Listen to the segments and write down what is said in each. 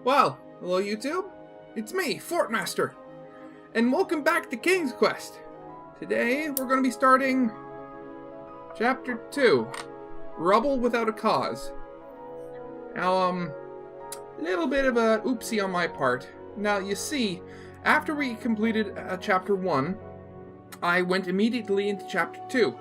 Well, hello YouTube, it's me, Fortmaster, and welcome back to King's Quest. Today, we're going to be starting Chapter 2, Rebel Without a Cause. Now, little bit of a oopsie on my part. Now, you see, after we completed Chapter 1, I went immediately into Chapter 2.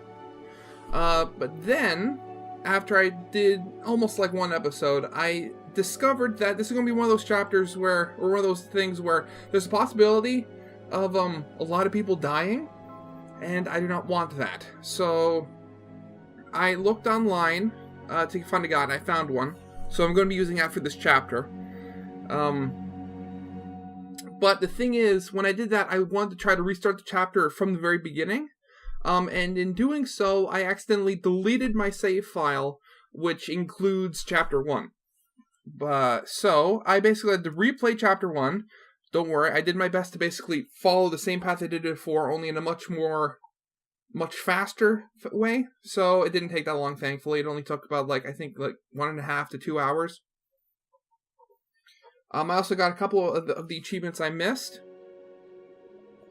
But then, after I did almost like one episode, I discovered that this is going to be one of those chapters where, or one of those things where there's a possibility of a lot of people dying, and I do not want that. So I looked online to find a guide. I found one, so I'm going to be using that for this chapter. But the thing is, when I did that, I wanted to try to restart the chapter from the very beginning, and in doing so, I accidentally deleted my save file, which includes Chapter 1. So, I basically had to replay Chapter 1. Don't worry, I did my best to basically follow the same path I did before, only in a much faster way. So, it didn't take that long, thankfully. It only took about, I think 1.5 to 2 hours. I also got a couple of the achievements I missed.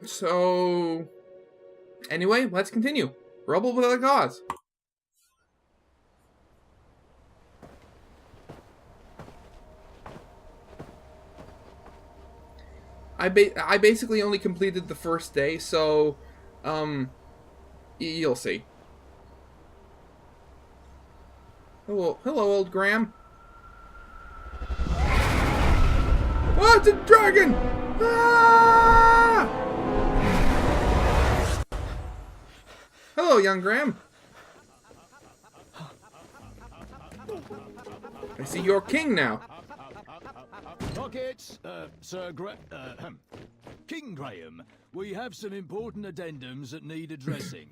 So, anyway, let's continue. Rebel Without a Cause. I basically only completed the first day, so, you'll see. Hello, old Graham. Oh, it's a dragon! Ah! Hello, young Graham. I see you're king now. Pockets, King Graham, we have some important addendums that need addressing.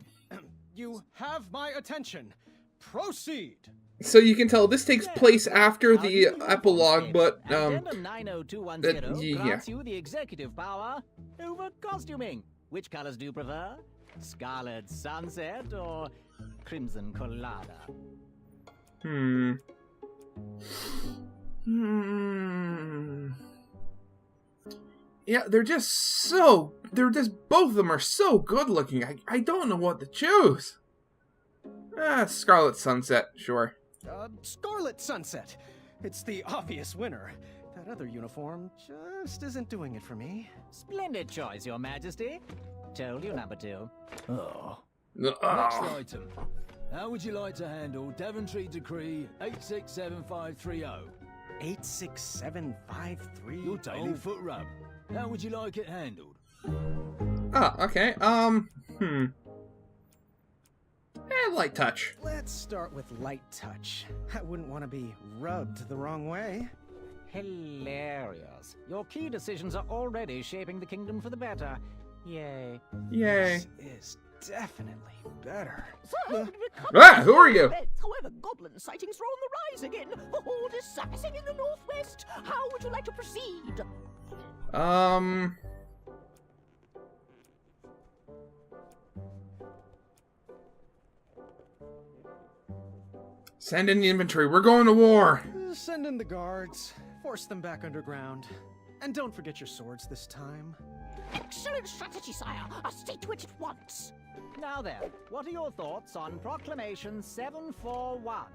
You have my attention. Proceed. So you can tell this takes place after the epilogue, but Addendum 90210 yeah. grants you the executive power over costuming. Which colors do you prefer? Scarlet Sunset or Crimson Colada? Yeah, both of them are so good looking. I don't know what to choose. Scarlet Sunset, sure. Scarlet Sunset. It's the obvious winner. That other uniform just isn't doing it for me. Splendid choice, Your Majesty. Told you, number 2. Oh. Next item. How would you like to handle Daventry Decree 867530? 86753. Your daily foot rub. How would you like it handled? Okay. Light touch. Let's start with light touch. I wouldn't want to be rubbed the wrong way. Hilarious. Your key decisions are already shaping the kingdom for the better. Yay. Yay. This is definitely better. Who are you? However, goblin sightings are on the rise again. The horde is surfacing in the northwest. How would you like to proceed? Send in the inventory. We're going to war. Send in the guards. Force them back underground. And don't forget your swords this time. Excellent strategy, sire. I'll see to it at once. Now then, what are your thoughts on Proclamation 741?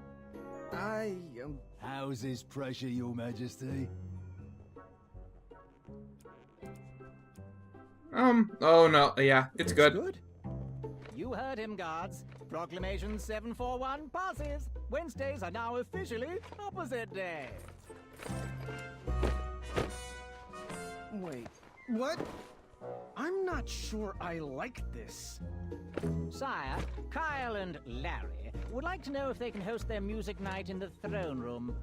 How's this pressure, Your Majesty? Oh no, yeah, it's good. You heard him, guards. Proclamation 741 passes. Wednesdays are now officially opposite day. Wait, what? I'm not sure I like this. Sire, Kyle and Larry would like to know if they can host their music night in the throne room.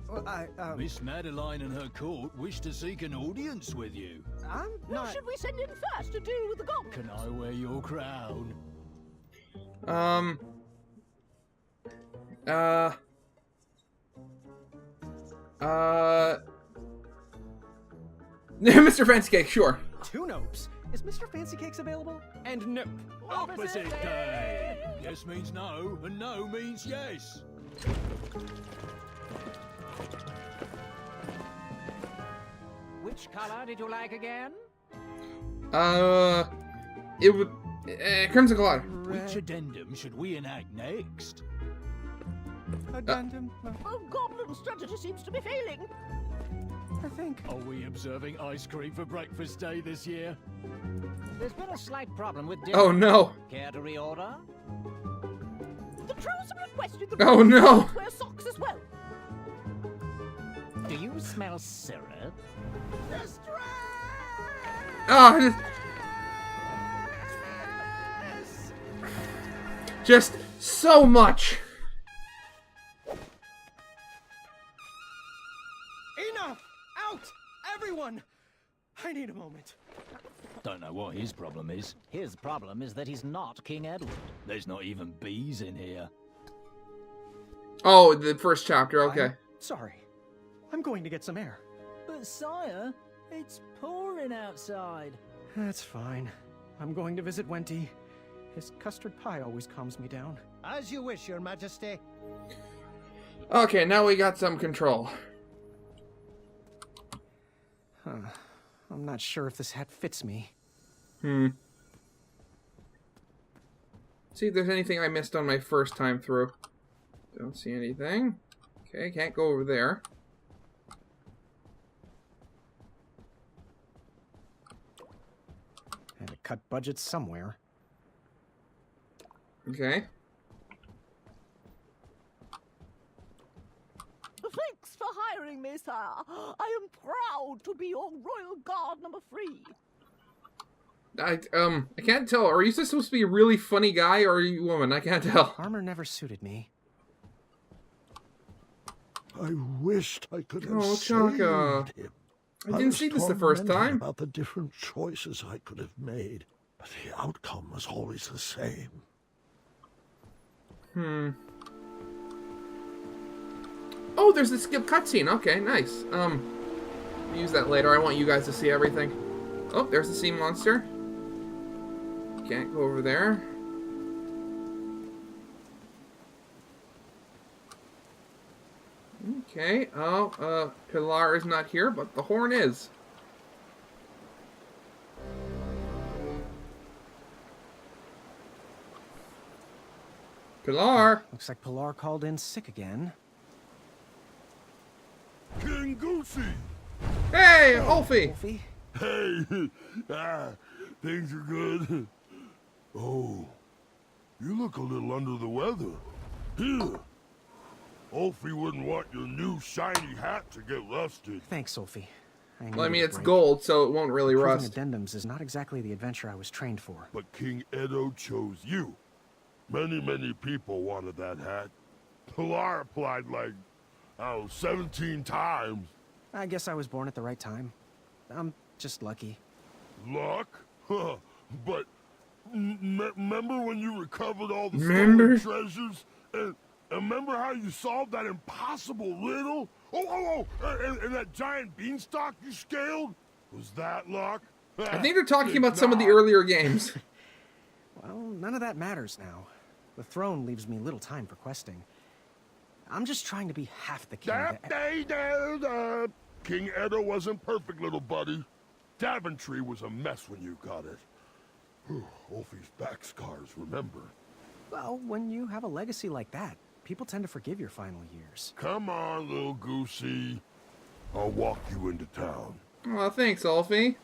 Well, Miss Madeline and her court wish to seek an audience with you. I'm Who not... should we send in first to deal with the goblins? Can I wear your crown? Mr. Fancy Cake, sure. 2 nopes. Is Mr. Fancy Cakes available? And nope. Opposite day! Yes means no, and no means yes. Which color did you like again? It would... Crimson color. Which addendum should we enact next? Addendum, Oh, Goblin strategy seems to be failing. I think. Are we observing ice cream for breakfast day this year? There's been a slight problem with dinner. Oh no. Care to reorder? The trolls have requested the Oh no. wear socks as well. Do you smell syrup? Oh, just so much. Enough! Out! Everyone! I need a moment. Don't know what his problem is. His problem is that he's not King Edward. There's not even bees in here. Oh, the first chapter. Okay. I'm sorry. I'm going to get some air. But sire, it's pouring outside. That's fine. I'm going to visit Wenty. His custard pie always calms me down. As you wish, Your Majesty. Okay, now we got some control. Huh. I'm not sure if this hat fits me. See if there's anything I missed on my first time through. Don't see anything. Okay, can't go over there. Had to cut budgets somewhere. Okay. Thanks for hiring me, sir. I am proud to be your royal guard number 3. I can't tell. Are you supposed to be a really funny guy or are you a woman? I can't tell. Armor never suited me. I wished I could have Oh, saved Chaka. him. I didn't was see this the first tormented time. about the different choices I could have made, but the outcome was always the same. Oh, there's the skip cutscene. Okay, nice. Use that later. I want you guys to see everything. Oh, there's the sea monster. Can't go over there. Okay. Oh, Pilar is not here, but the horn is. Pilar. Looks like Pilar called in sick again. King Goosey! Hey, Ulfie. Wolfie? Hey, things are good. Oh, you look a little under the weather. Here, Ulfie wouldn't want your new shiny hat to get rusted. Thanks, Sophie. Well, I mean, it's gold, so it won't really Proving rust. addendums is not exactly the adventure I was trained for. But King Edo chose you. Many people wanted that hat. Pilar applied like, 17 times. I guess I was born at the right time. I'm just lucky. Luck? Huh. But remember when you recovered all the Remember? stolen treasures? And remember how you solved that impossible riddle? And that giant beanstalk you scaled? Was that luck? I think they're talking about some of the earlier games. Well, none of that matters now. The throne leaves me little time for questing. I'm just trying to be half the king. King Edo wasn't perfect, little buddy. Daventry was a mess when you got it. Ulfie's back scars, remember? Well, when you have a legacy like that, people tend to forgive your final years. Come on, little goosey. I'll walk you into town. Oh, thanks, Ulfie.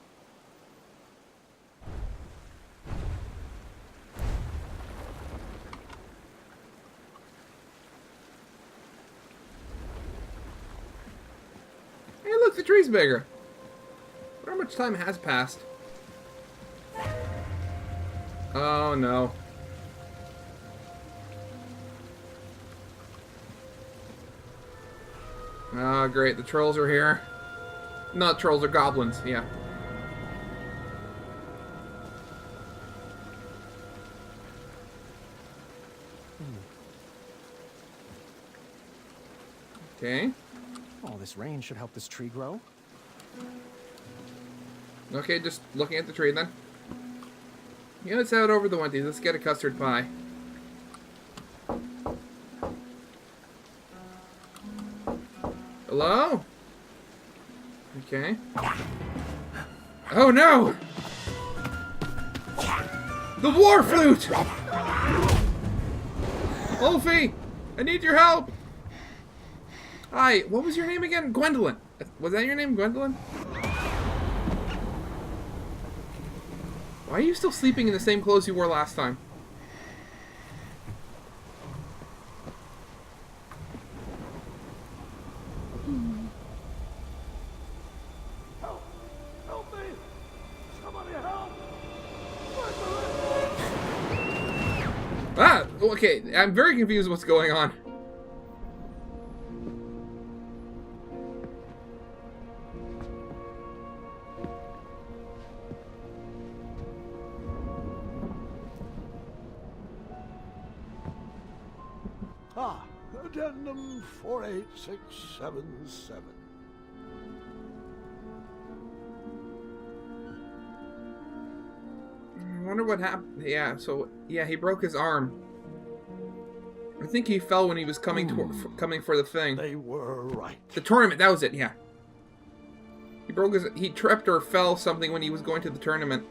Hey, look, the tree's bigger. I wonder how much time has passed. Oh, no. Oh, great. The trolls are here. Not trolls, they're goblins. Yeah. Okay. All this rain should help this tree grow. Okay, just looking at the tree then. Yeah, let's head over the Wendy's. Let's get a custard pie. Hello? Okay. Oh no! The war flute! Wolfie! I need your help! Hi, what was your name again? Gwendolyn. Was that your name, Gwendolyn? Why are you still sleeping in the same clothes you wore last time? Help me! Somebody help! Ah! Okay, I'm very confused what's going on. Ah, addendum 48677. I wonder what happened. Yeah, so yeah, he broke his arm. I think he fell when he was coming coming for the thing. They were right. The tournament, that was it, yeah. He tripped or fell something when he was going to the tournament.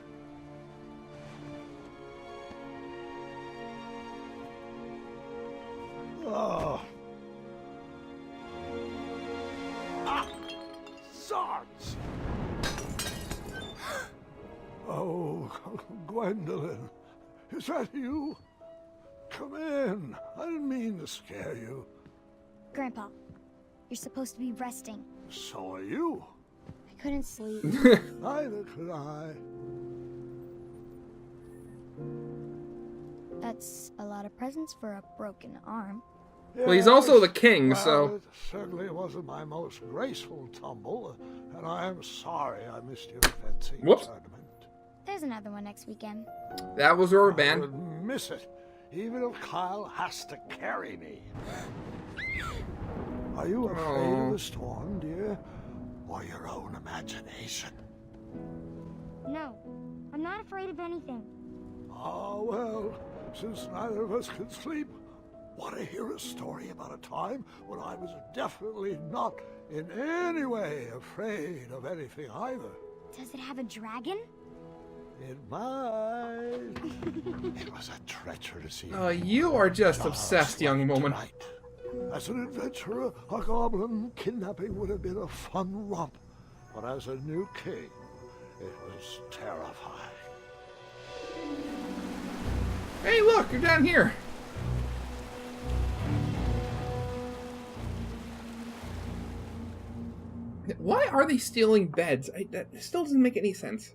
Oh. Ah! Zods! Oh, Gwendolyn, is that you? Come in. I didn't mean to scare you. Grandpa, you're supposed to be resting. So are you. I couldn't sleep. Neither could I. That's a lot of presents for a broken arm. Well, he's also the king, Well, so... it certainly wasn't my most graceful tumble, and I am sorry I missed your fencing tournament. There's another one next weekend. That was I Urban. would miss it, even if Kyle has to carry me. Are you afraid of the storm, dear? Or your own imagination? No, I'm not afraid of anything. Ah, well, since neither of us can sleep, want to hear a story about a time when I was definitely not in any way afraid of anything either? Does it have a dragon? It might. It was a treacherous evening. You are just obsessed, young woman. Tonight. As an adventurer, a goblin kidnapping would have been a fun romp. But as a new king, it was terrifying. Hey, look, you're down here. Why are they stealing beds? That still doesn't make any sense.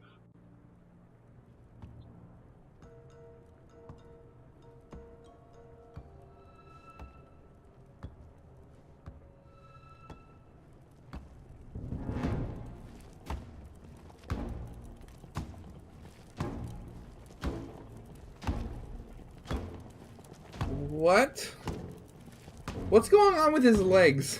What? What's going on with his legs?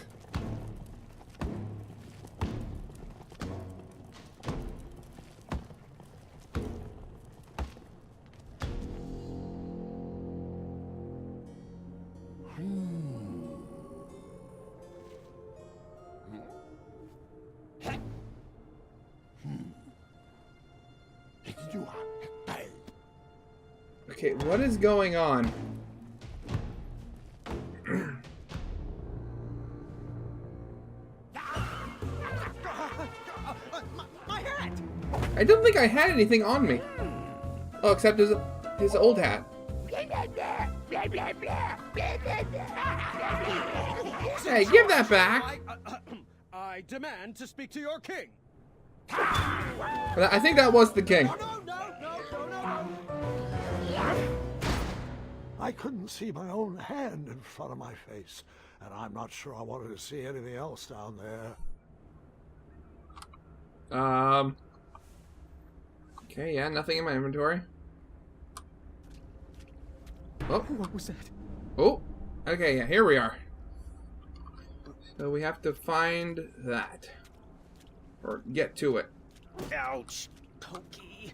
Okay, what is going on? My hat! I don't think I had anything on me. Oh, except his old hat. Hey, give that back! I demand to speak to your king. I think that was the king. No. I couldn't see my own hand in front of my face, and I'm not sure I wanted to see anything else down there. Okay, yeah, nothing in my inventory. Oh. What was that? Oh. Okay, yeah, here we are. So we have to find that. Or get to it. Ouch. Pokey.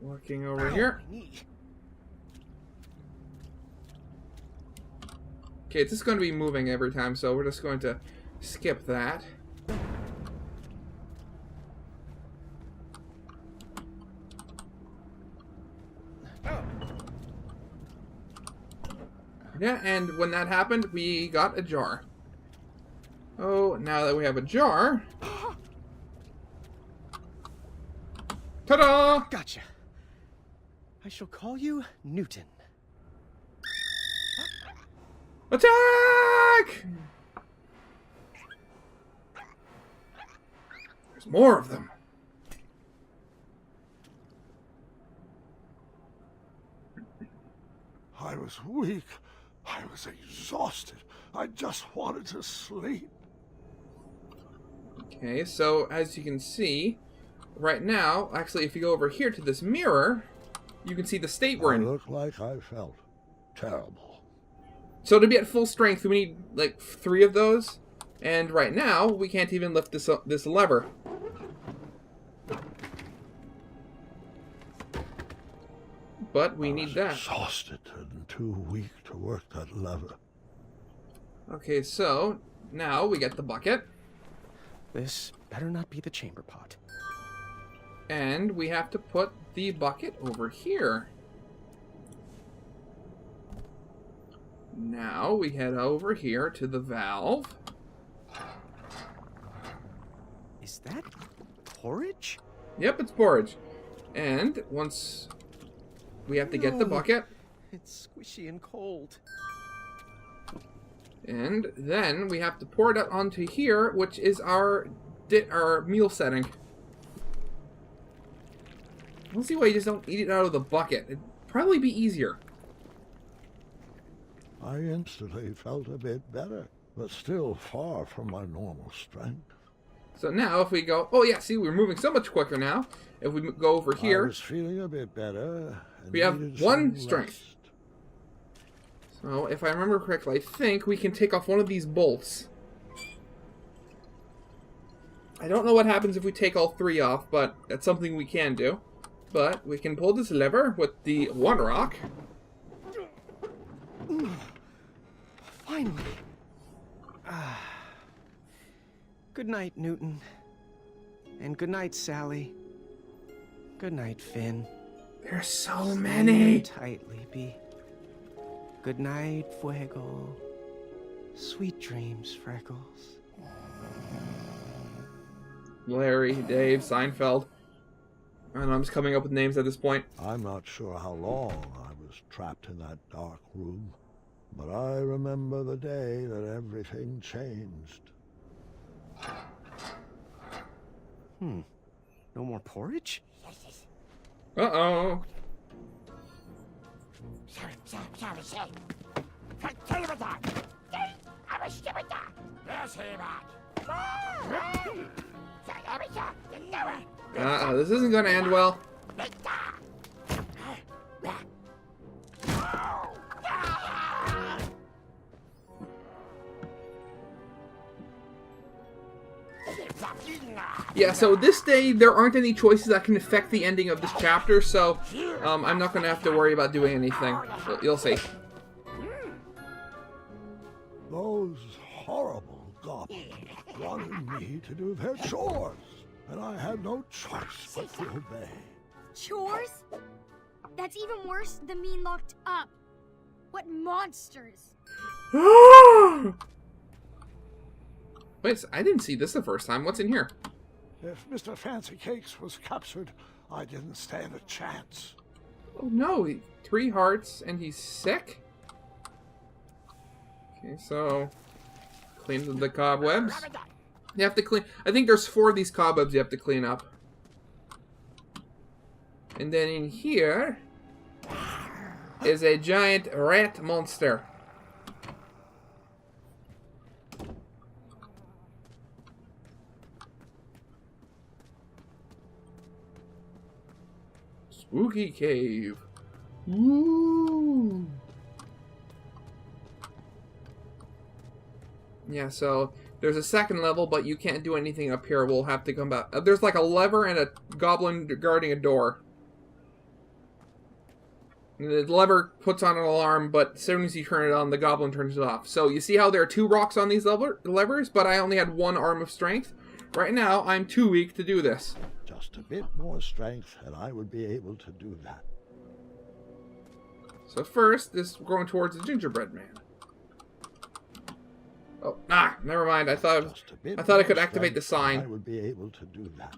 Working over here. Okay, this is going to be moving every time, so we're just going to skip that. Yeah, and when that happened, we got a jar. Oh, now that we have a jar... Ta-da! Gotcha. I shall call you Newton. Attack! There's more of them. I was weak. I was exhausted. I just wanted to sleep. Okay, so as you can see, right now, actually, if you go over here to this mirror, you can see the state we're I in. looked like I felt terrible. So to be at full strength, we need like 3 of those, and right now we can't even lift this lever. But we need that. Exhausted and too weak to work that lever. Okay, so now we get the bucket, This better not be the chamber pot. and we have to put the bucket over here. Now we head over here to the valve. Is that porridge? Yep, it's porridge. And once we have to get the No. bucket, It's squishy and cold. and then we have to pour it out onto here, which is our meal setting. I don't see why you just don't eat it out of the bucket. It'd probably be easier. I instantly felt a bit better, but still far from my normal strength. So now if we go, oh yeah, see, we're moving so much quicker now. If we go over I here, was feeling a bit better. And we have needed 1 some strength. rest. So if I remember correctly, I think we can take off one of these bolts. I don't know what happens if we take all 3 off, but that's something we can do. But we can pull this lever with the 1 rock. Finally. Good night, Newton. And good night, Sally. Good night, Finn. There's so Stay many. tight, Leapy. Good night, Fuego. Sweet dreams, Freckles. Larry, Dave, Seinfeld. I don't know, I'm just coming up with names at this point. I'm not sure how long I was trapped in that dark room, but I remember the day that everything changed. No more porridge? Uh-oh. This isn't going to end well. Yeah, so this day, there aren't any choices that can affect the ending of this chapter, so I'm not going to have to worry about doing anything. You'll see. Those horrible goblins wanted me to do their chores, and I had no choice but to obey. Chores? That's even worse than being locked up. What monsters? Wait, I didn't see this the first time. What's in here? If Mr. Fancy Cakes was captured, I didn't stand a chance. Oh no, 3 hearts and he's sick? Okay, so clean the cobwebs. You have to clean, I think there's 4 of these cobwebs you have to clean up. And then in here is a giant rat monster. Spooky cave. Woo! Yeah, so there's a second level, but you can't do anything up here. We'll have to come back. There's like a lever and a goblin guarding a door. The lever puts on an alarm, but as soon as you turn it on, the goblin turns it off. So you see how there are 2 rocks on these levers, but I only had 1 arm of strength? Right now, I'm too weak to do this. Just a bit more strength, and I would be able to do that. So first, this is going towards the gingerbread man. Oh, never mind. I thought I could activate the sign. I would be able to do that.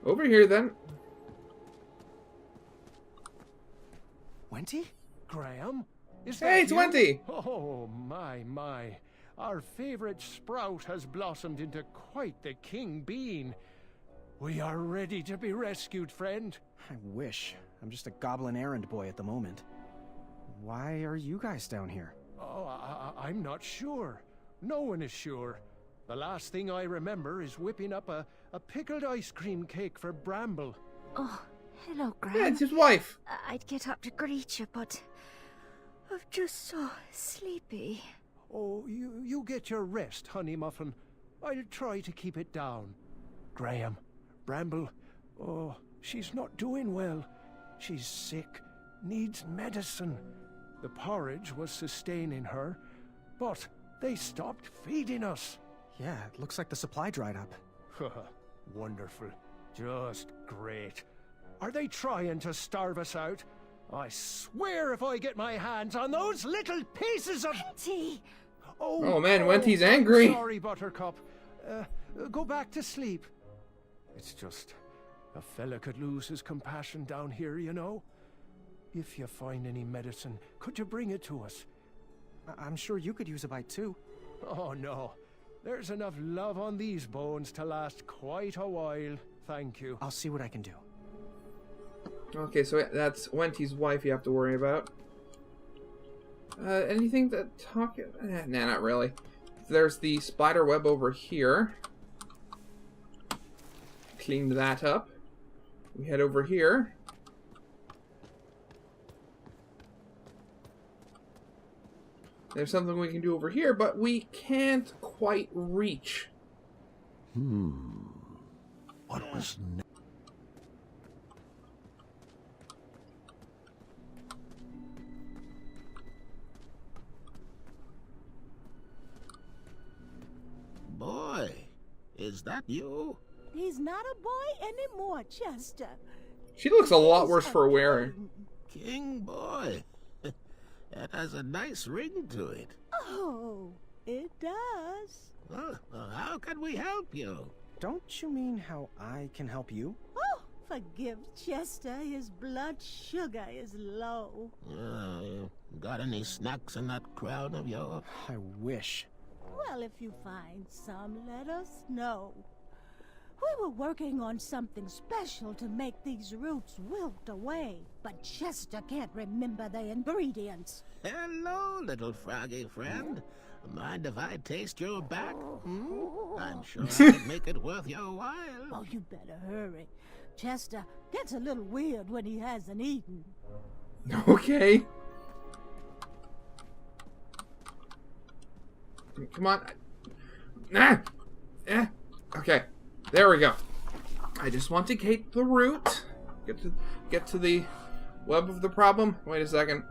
Over here, then. Wenty? Graham? Is Hey, that it's you? Wenty! Oh, my. Our favorite sprout has blossomed into quite the king bean. We are ready to be rescued, friend. I wish. I'm just a goblin errand boy at the moment. Why are you guys down here? Oh, I'm not sure. No one is sure. The last thing I remember is whipping up a pickled ice cream cake for Bramble. Oh, hello, Graham. Yeah, it's his wife. I'd get up to greet you, but I'm just so sleepy. Oh, you get your rest, Honey Muffin. I'll try to keep it down. Graham, Bramble, oh, she's not doing well. She's sick, needs medicine. The porridge was sustaining her, but they stopped feeding us. Yeah, it looks like the supply dried up. Wonderful. Just great. Are they trying to starve us out? I swear if I get my hands on those little pieces of... Wenty! Oh, man, Wenty's angry. Sorry, Buttercup. Go back to sleep. It's just... a fella could lose his compassion down here, you know? If you find any medicine, could you bring it to us? I'm sure you could use a bite too. Oh, no. There's enough love on these bones to last quite a while. Thank you. I'll see what I can do. Okay, so that's Wenty's wife you have to worry about. Anything to talk... nah, not really. There's the spider web over here. Cleaned that up. We head over here. There's something we can do over here, but we can't quite reach. What was next? Boy, is that you? He's not a boy anymore, Chester. She looks a lot worse for wear. King Boy. That has a nice ring to it. Oh, it does. Well, how can we help you? Don't you mean how I can help you? Oh, forgive Chester. His blood sugar is low. You got any snacks in that crown of yours? I wish. Well, if you find some, let us know. We were working on something special to make these roots wilt away, but Chester can't remember the ingredients. Hello, little froggy friend. Mind if I taste your back? I'm sure I can make it worth your while. Oh, you better hurry. Chester gets a little weird when he hasn't eaten. Okay. Come on. Okay. There we go. I just want to get the root. Get to the web of the problem. Wait a second.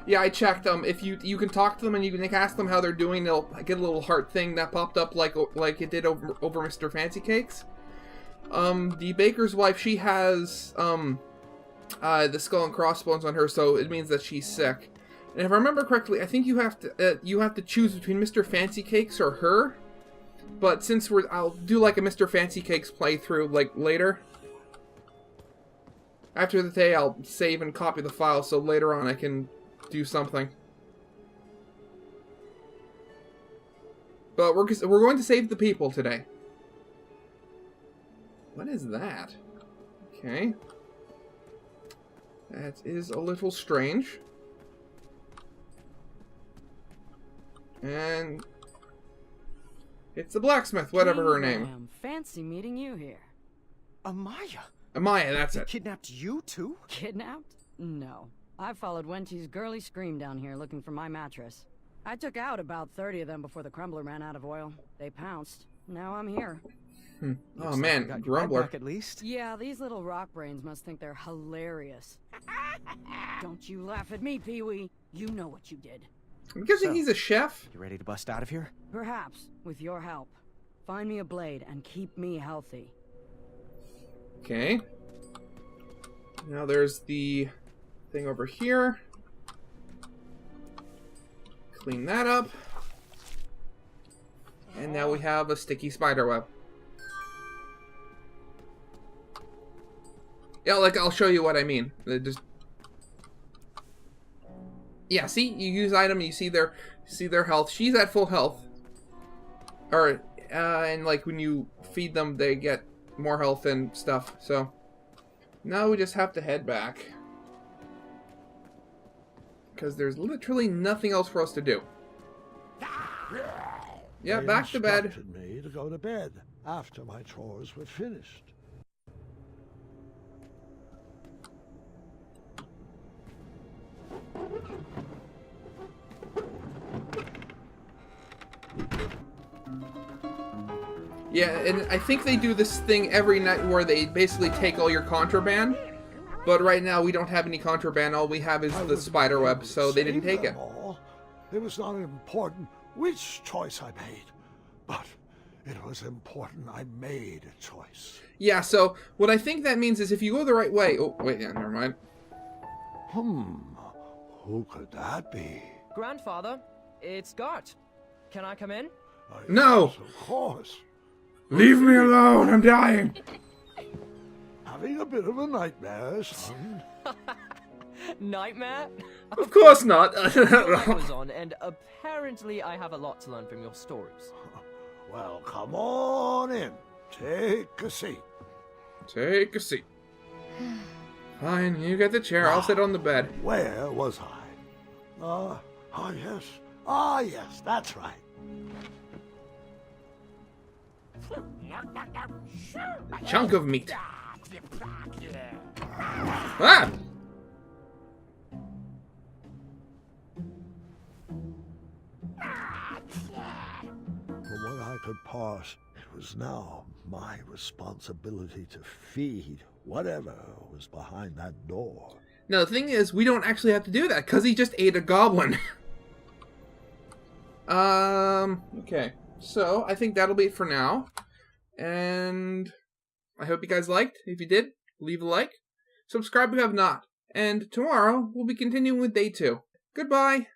Yeah, I checked. If you can talk to them and you can ask them how they're doing, they'll get a little heart thing that popped up like it did over Mr. Fancy Cakes. The baker's wife, she has the skull and crossbones on her, so it means that she's sick. And if I remember correctly, I think you have to choose between Mr. Fancy Cakes or her. But since I'll do like a Mr. Fancy Cakes playthrough like later. After the day, I'll save and copy the file so later on I can do something. But we're going to save the people today. What is that? Okay. That is a little strange. And it's the blacksmith, whatever her name. Fancy meeting you here. Amaya? Amaya, that's it. Kidnapped you too? Kidnapped? No. I followed Wenty's girly scream down here looking for my mattress. I took out about 30 of them before the crumbler ran out of oil. They pounced. Now I'm here. Oh Looks like man, you got your bed Grumbler. back at least. Yeah, these little rock brains must think they're hilarious. Don't you laugh at me, Pee-wee. You know what you did. I'm guessing So, he's a chef. You ready to bust out of here? Perhaps, with your help. Find me a blade and keep me healthy. Okay. Now there's the thing over here. Clean that up. And now we have a sticky spider web. Yeah, like, I'll show you what I mean. Yeah, see? You use item, you see their health. She's at full health. Or, and like when you feed them, they get more health and stuff. So, now we just have to head back. Because there's literally nothing else for us to do. Yeah, They back to bed. instructed me to go to bed after my chores were finished. Yeah, and I think they do this thing every night where they basically take all your contraband. But right now we don't have any contraband. All we have is the spider web, so they didn't take it. All. It was not important which choice I made, but it was important I made a choice. Yeah, so what I think that means is if you go the right way... Oh, wait, yeah, never mind. Who could that be? Grandfather, it's Gart. Can I come in? No! Yes, of course. Leave me alone, I'm dying! Having a bit of a nightmare, son. Nightmare? Of course not! Your light was on, and apparently I have a lot to learn from your stories. Well, come on in. Take a seat. Take a seat. Fine, you get the chair, I'll sit on the bed. Where was I? Yes. Ah, yes, that's right. Chunk of meat. Ah! From what I could parse, it was now my responsibility to feed whatever was behind that door. Now, the thing is, we don't actually have to do that, because he just ate a goblin. Okay. So, I think that'll be it for now. And I hope you guys liked. If you did, leave a like. Subscribe if you have not. And tomorrow, we'll be continuing with day 2. Goodbye!